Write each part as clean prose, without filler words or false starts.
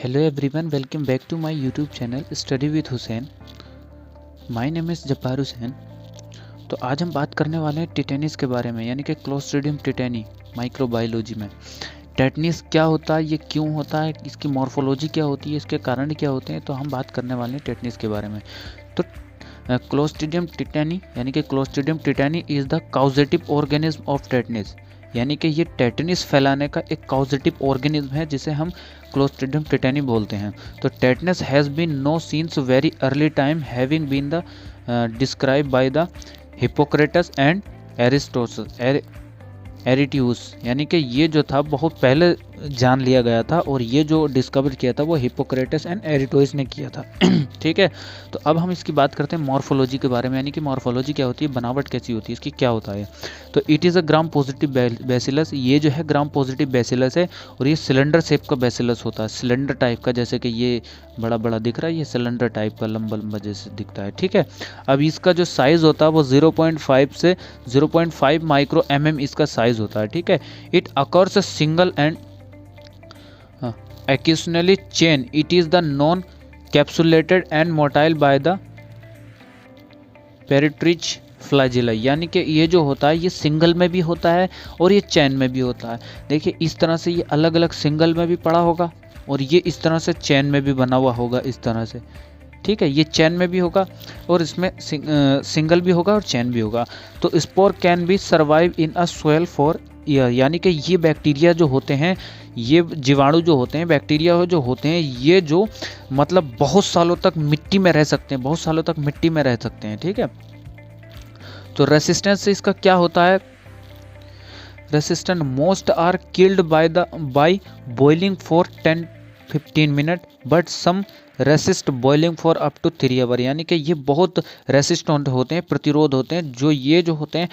Hello everyone, welcome back to my YouTube channel Study with Hussain. My name is Jabbar Hussain. तो आज हम बात करने वाले हैं टिटेनिस के बारे में, यानी कि क्लोस्ट्रीडियम टिटेनी माइक्रोबायोलॉजी में। टेटनिस क्या होता है, ये क्यों होता है, इसकी मॉर्फोलॉजी क्या होती है, इसके कारण क्या होते हैं, तो हम बात करने वाले हैं टेटनिस के बारे में। तो क्लोस्ट्रीडियम टिटेनी यानी कि Clostridium tetani is the causative organism of tetanus, यानी कि ये टेटनिस फैलाने का एक काउजेटिव ऑर्गेनिज्म है जिसे हम क्लोस्ट्रीडियम टिटेनी बोलते हैं। तो tetanus has been known since very early time having been the describe by the Hippocrates and Aretaeus, यानी कि ये जो था बहुत पहले जान लिया गया था और ये जो डिस्कवर किया था वो हिप्पोक्रेटस एंड एरिट्यूस ने किया था। ठीक है, तो अब हम इसकी बात करते हैं मॉर्फोलॉजी के बारे में, यानी कि मॉर्फोलॉजी क्या होती है, बनावट कैसी होती है, इसकी क्या होता है। तो it is a gram positive bacillus, ये जो है ग्राम पॉजिटिव बैसिलस है और ये सिलेंडर शेप का बैसिलस होता है, सिलेंडर टाइप का, जैसे कि ये बड़ा बड़ा दिख रहा है, ये सिलेंडर टाइप का लंबा लंबा जैसे दिखता है। ठीक है, अब इसका जो साइज़ होता है वो 0.5 से 0.5 माइक्रो mm इसका साइज़ होता है। ठीक है, it occurs single and occasionally chain. It is the non-capsulated and motile by the peritrich flagella, यानी कि ये जो होता है ये सिंगल में भी होता है और ये चैन में भी होता है। देखिए इस तरह से ये अलग अलग सिंगल में भी पड़ा होगा और ये इस तरह से चैन में भी बना हुआ होगा इस तरह से। ठीक है, ये चैन में भी होगा और इसमें सिंगल भी होगा और चैन भी होगा। तो spore can be survive in a soil for year, यानी कि ये बैक्टीरिया जो होते हैं, ये जीवाणु जो होते हैं, बैक्टीरिया जो होते हैं, ये जो मतलब बहुत सालों तक मिट्टी में रह सकते हैं, बहुत सालों तक मिट्टी में रह सकते हैं। ठीक है, तो रेसिस्टेंस से इसका क्या होता है, resistant most are killed by boiling for 10-15 minute but some resist boiling for up to 3 hour, यानी कि ये बहुत रेसिस्टेंट होते हैं, प्रतिरोध होते हैं। जो ये जो होते हैं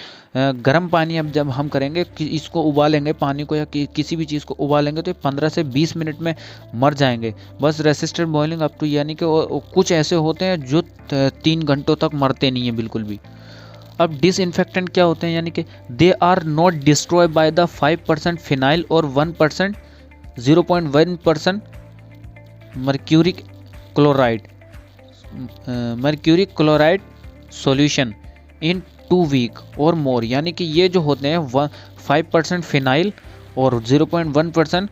गर्म पानी अब जब हम करेंगे कि इसको उबालेंगे पानी को या किसी भी चीज़ को उबालेंगे तो 15 से 20 मिनट में मर जाएंगे। बस रेसिस्टेंट बॉइलिंग अप टू, यानी कि कुछ ऐसे होते हैं जो 3 घंटों तक मरते नहीं हैं बिल्कुल भी। अब डिसइंफेक्टेंट क्या होते हैं, यानी कि they are not destroy by the 5% phenyl और 1% 0.1% mercuric chloride solution in 2 week और मोर, यानी कि ये जो होते हैं 5% फिनाइल और 0.1%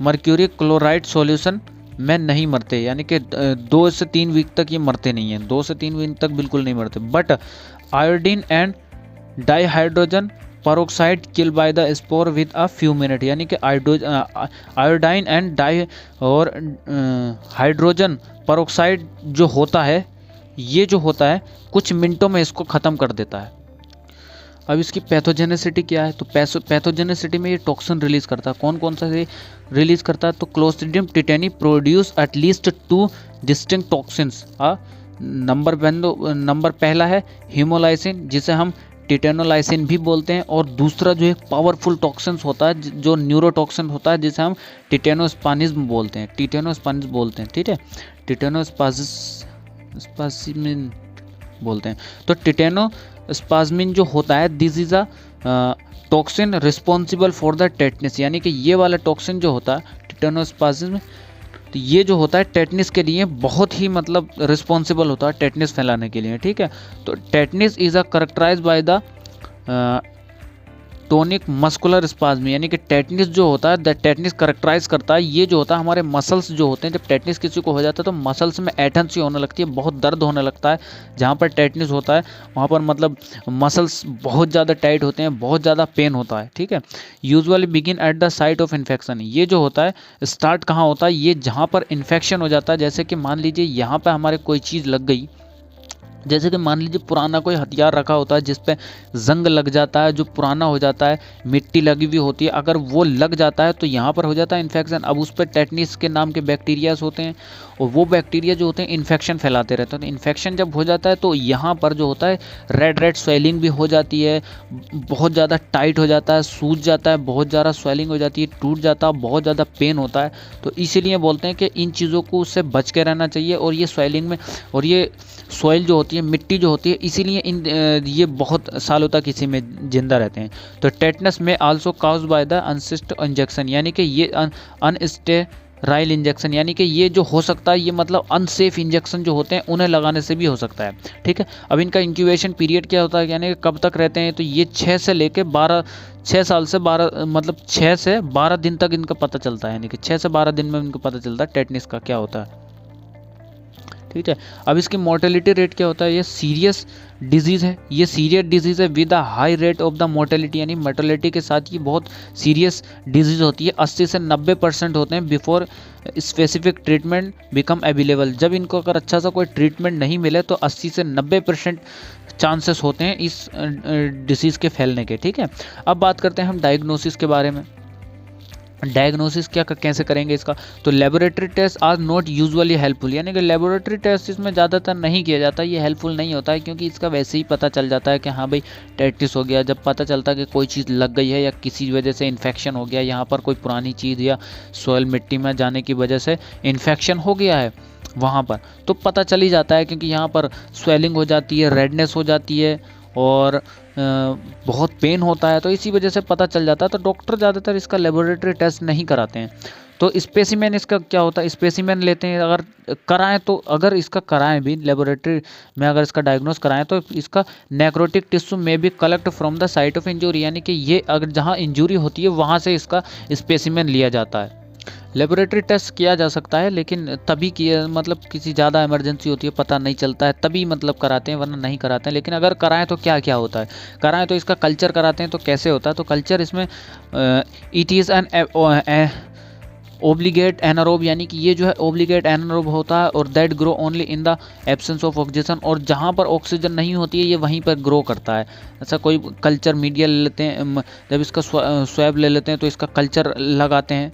मर्क्यूरिक क्लोराइड सॉल्यूशन में नहीं मरते, यानी कि 2 से 3 वीक तक ये मरते नहीं हैं, 2 से 3 वीक तक बिल्कुल नहीं मरते। But iodine and dihydrogen peroxide kill by the spore with a few minute, यानी कि आयोडाइन एंड डाई और हाइड्रोजन पेरोक्साइड जो होता है, ये जो होता है कुछ मिनटों में इसको ख़त्म कर देता है। अब इसकी पैथोजेनेसिटी क्या है, तो पैथोजेनेसिटी में ये टॉक्सिन रिलीज करता है। कौन कौन सा ये रिलीज करता है, तो Clostridium tetani produce at least 2 distinct toxins. Number पहला है हीमोलाइसिन, जिसे हम टिटेनोलाइसिन भी बोलते हैं, और दूसरा जो एक पावरफुल टॉक्सिन्स होता है जो न्यूरोटॉक्सिन होता है जिसे हम टिटेनोस्पाज्म बोलते हैं, ठीक है, टिटेनोस्पाज्मिन बोलते हैं। तो टिटेनोस्पाज्मिन जो होता है, this is a toxin responsible for the tetanus, यानी कि ये वाला टॉक्सिन जो होता है टिटेनोस्पाज्म, तो ये जो होता है टेटनिस के लिए बहुत ही मतलब रिस्पॉन्सिबल होता है टेटनिस फैलाने के लिए। ठीक है, तो tetanus is a characterize by the tonic muscular spasm, यानी कि टेटनिस जो होता है, टेटनिस करेक्टराइज करता है, ये जो होता है हमारे मसल्स जो होते हैं, जब टेटनिस किसी को हो जाता है तो मसल्स में ऐंठन सी होने लगती है, बहुत दर्द होने लगता है। जहाँ पर टेटनिस होता है वहाँ पर मतलब मसल्स बहुत ज़्यादा टाइट होते हैं, बहुत ज़्यादा पेन होता है। ठीक है, usually begin at the site of infection, ये जो होता है स्टार्ट कहाँ होता है, ये जहाँ पर इन्फेक्शन हो जाता है। जैसे कि मान लीजिए यहाँ पर हमारे कोई चीज़ लग गई, जैसे कि मान लीजिए पुराना कोई हथियार रखा होता है जिस पे जंग लग जाता है, जो पुराना हो जाता है, मिट्टी लगी हुई होती है, अगर वो लग जाता है तो यहाँ पर हो जाता है इन्फेक्शन। अब उस पर टेटनिस के नाम के बैक्टीरियाज होते हैं और वो बैक्टीरिया जो होते हैं इन्फेक्शन फैलाते रहते हैं। तो इन्फेक्शन जब हो जाता है तो यहाँ पर जो होता है रेड स्वेलिंग भी हो जाती है, बहुत ज़्यादा टाइट हो जाता है, सूज जाता है, बहुत ज़्यादा स्वेलिंग हो जाती है, टूट जाता है, बहुत ज़्यादा पेन होता है। तो इसीलिए बोलते हैं कि इन चीज़ों को उससे बच के रहना चाहिए। और ये स्वेलिंग में और ये सॉइल जो होती है, मिट्टी जो होती है, इसीलिए ये बहुत सालों तक इसी में जिंदा रहते हैं। तो टेटनस में आल्सो काउज बाय द अनसिस्ट इंजेक्शन, यानी कि ये राइल इंजेक्शन, यानी कि ये जो हो सकता है ये मतलब अनसेफ इंजेक्शन जो होते हैं उन्हें लगाने से भी हो सकता है। ठीक है, अब इनका इंक्यूबेशन पीरियड क्या होता है, यानी कि कब तक रहते हैं, तो ये 6 से लेके 12 6 साल से 12 मतलब 6 से 12 दिन तक इनका पता चलता है, यानी कि 6 से 12 दिन में इनको पता चलता है टेटनिस का क्या होता है। ठीक है, अब इसकी मोर्टेलिटी रेट क्या होता है, ये सीरियस डिजीज़ है, ये सीरियस डिजीज़ है with a high rate of the mortality, यानी मोर्टेलिटी के साथ ये बहुत सीरियस डिजीज़ होती है। 80 से 90% होते हैं before specific treatment become available. जब इनको अगर अच्छा सा कोई ट्रीटमेंट नहीं मिले तो 80 से 90% चांसेस होते हैं इस डिसीज़ के फैलने के। ठीक है, अब बात करते हैं हम डायग्नोसिस के बारे में। डायग्नोसिस क्या कैसे करेंगे इसका, तो laboratory test are not usually helpful, यानी कि लेबोरेटरी टेस्ट इसमें ज़्यादातर नहीं किया जाता, ये हेल्पफुल नहीं होता है, क्योंकि इसका वैसे ही पता चल जाता है कि हाँ भाई टेटिस हो गया। जब पता चलता है कि कोई चीज़ लग गई है या किसी वजह से इन्फेक्शन हो गया, यहाँ पर कोई पुरानी चीज़ या सॉइल मिट्टी में जाने की वजह से इन्फेक्शन हो गया है वहाँ पर, तो पता चल ही जाता है, क्योंकि यहाँ पर स्वेलिंग हो जाती है, रेडनेस हो जाती है और बहुत पेन होता है, तो इसी वजह से पता चल जाता है। तो डॉक्टर ज़्यादातर इसका लेबोरेटरी टेस्ट नहीं कराते हैं। तो स्पेसिमेन इसका क्या होता है, स्पेसिमेन लेते हैं, अगर कराएं तो, अगर इसका कराएं भी लेबोरेटरी में, अगर इसका डायग्नोस कराएं तो इसका नेक्रोटिक टिश्यू में भी collect from the site of injury, यानी कि ये अगर जहाँ इंजरी होती है वहाँ से इसका स्पेसिमेन लिया जाता है। लेबोरेटरी टेस्ट किया जा सकता है, लेकिन तभी किया, मतलब किसी ज़्यादा इमरजेंसी होती है, पता नहीं चलता है, तभी मतलब कराते हैं, वरना नहीं कराते हैं। लेकिन अगर कराएं तो क्या क्या होता है, कराएं तो इसका कल्चर कराते हैं, तो कैसे होता है, तो कल्चर इसमें it is an obligate anaerobe, यानी कि ये जो है ओब्लिगेट एनारोब होता है, और that grow only in the absence of oxygen, और जहाँ पर ऑक्सीजन नहीं होती है ये वहीं पर ग्रो करता है। ऐसा कोई कल्चर मीडिया ले लेते हैं, जब इसका स्वैब ले लेते हैं तो इसका कल्चर लगाते हैं,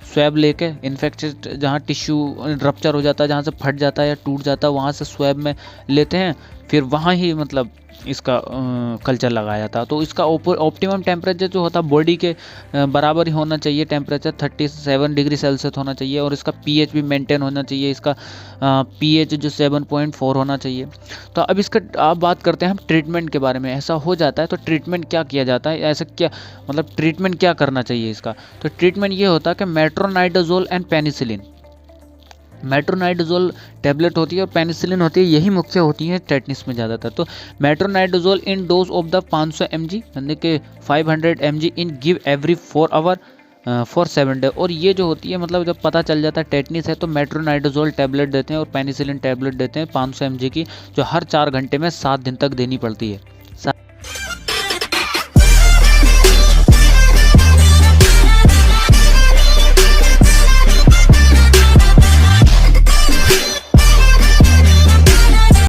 स्वैब लेके इन्फेक्टेड जहाँ टिश्यू रप्चर हो जाता है, जहाँ से फट जाता है या टूट जाता है, वहाँ से स्वैब में लेते हैं, फिर वहाँ ही मतलब इसका कल्चर लगाया जाता है। तो इसका ऑप्टिमम टेम्परेचर जो होता है बॉडी के बराबर ही होना चाहिए, टेम्परेचर 37 डिग्री सेल्सियस होना चाहिए, और इसका पीएच भी मेंटेन होना चाहिए, इसका पीएच जो 7.4 होना चाहिए। तो अब इसका आप बात करते हैं हम ट्रीटमेंट के बारे में। ऐसा हो जाता है तो ट्रीटमेंट क्या किया जाता है, ऐसा क्या मतलब ट्रीटमेंट क्या करना चाहिए इसका, तो ट्रीटमेंट ये होता है कि मेट्रोनाइडाजोल एंड पेनिसिलिन, मेट्रोनाइडाजोल टैबलेट होती है और पेनिसिलिन होती है, यही मुख्य होती है टेटनिस में ज़्यादातर। तो मेट्रोनाइडाजोल इन डोज ऑफ द 500 mg यानी कि 500 mg in give every 4 hour for 7 day, और ये जो होती है मतलब जब पता चल जाता है टेटनिस है तो मेट्रोनाइडाजोल टैबलेट देते हैं और पेनिसिलिन टैबलेट देते हैं 500 mg की, जो हर 4 घंटे में 7 दिन तक देनी पड़ती है।